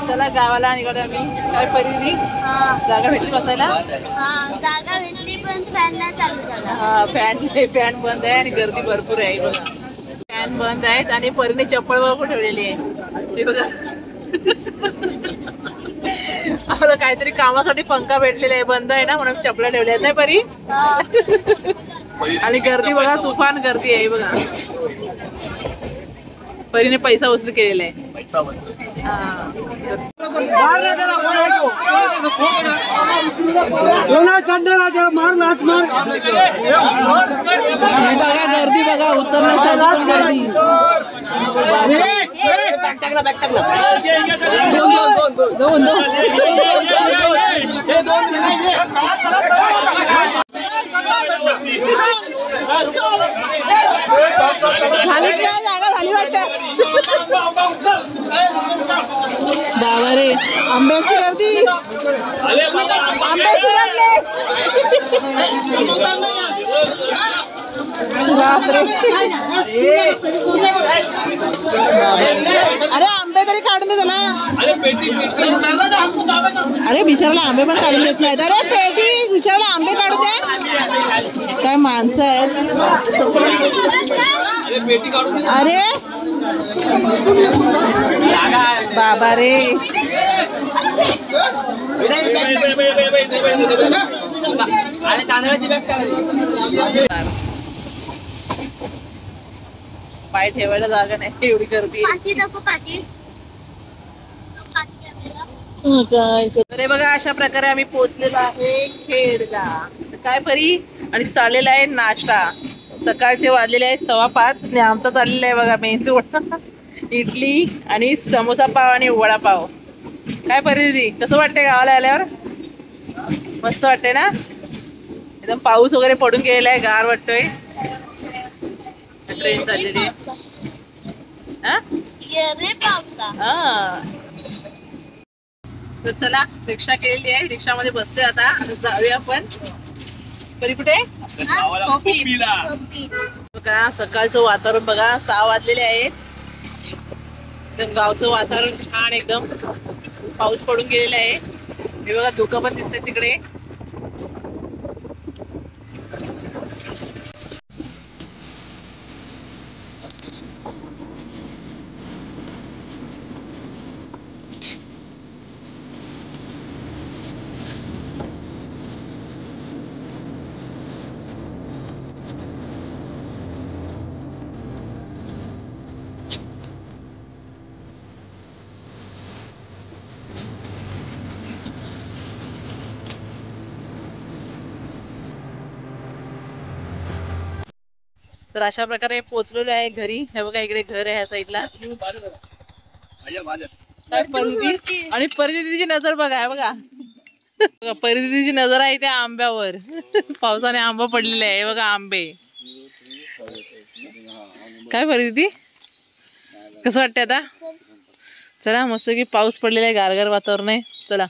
चला गावाला निघालो आम्ही. काय परिधी जागा भेटली बसायला? जागा भेटली पण फॅन नाही चालू झाला. फॅन बंद आहे आणि गर्दी भरपूर आहे बघा. फॅन बंद आहेत आणि परीने चप्पल वगैरे ठेवलेली आहे ते बघा. आम्हाला काहीतरी कामासाठी पंखा भेटलेला आहे, बंद आहे ना म्हणून चपला ठेवल्या आहेत नाही परी. आणि गर्दी बघा, तुफान गर्दी आहे बघा. परीने पैसा वसूल केलेला आहे. बघा गर्दी बघा, उतरण्यासाठी पण गर्दी. बाबा रे, आंब्याची गर्दी, आंबे चिरडले. अरे आंबे तरी काढून दे त्याला. अरे बिचाराला आंबे पण काढून देत नाहीत. अरे पेटी बिचाराला आंबे काढू दे. काय माणसं आहेत. अरे बाबा रे, पाय ठेवायला जागा नाही, एवढी गर्दी. अरे बघा, अशा प्रकारे आम्ही पोहोचलेलो आहे खेडला. काय परी, आणि चाललेला आहे नाश्ता. सकाळचे वाजलेले आहे 5:15 आणि आमचा चाललेला आहे बघा मेंदू वडा, इडली आणि समोसा पाव आणि वडापाव. काय परी दीदी, कसं वाटतंय गावाला आल्यावर? मस्त वाटतंय ना. एकदम पाऊस वगैरे पडून गेलेला आहे, गार वाटतोय. ट्रेन चाललेली आहे. तर चला, रिक्षा केलेली आहे, रिक्षामध्ये बसलोय आता. जाऊया आपण. परी कुठे? बघा सकाळचं वातावरण बघा, 6 वाजलेले आहेत. एकदम गावचं वातावरण छान, एकदम पाऊस पडून गेलेला आहे. हे बघा धुकं पण दिसतंय तिकडे. तर अशा प्रकारे पोहोचलेलो आहे घरी. हे बघा इकडे घर आहे ह्या साईडला. आणि परिदीची नजर बघा, बघा परिदीची नजर आहे त्या आंब्यावर. पावसाने आंबा पडलेले आहे बघा, आंबे. काय परिदी, कसं वाटतंय आता? चला मस्त की पाऊस पडलेला आहे, गारगार वातावरण आहे. चला.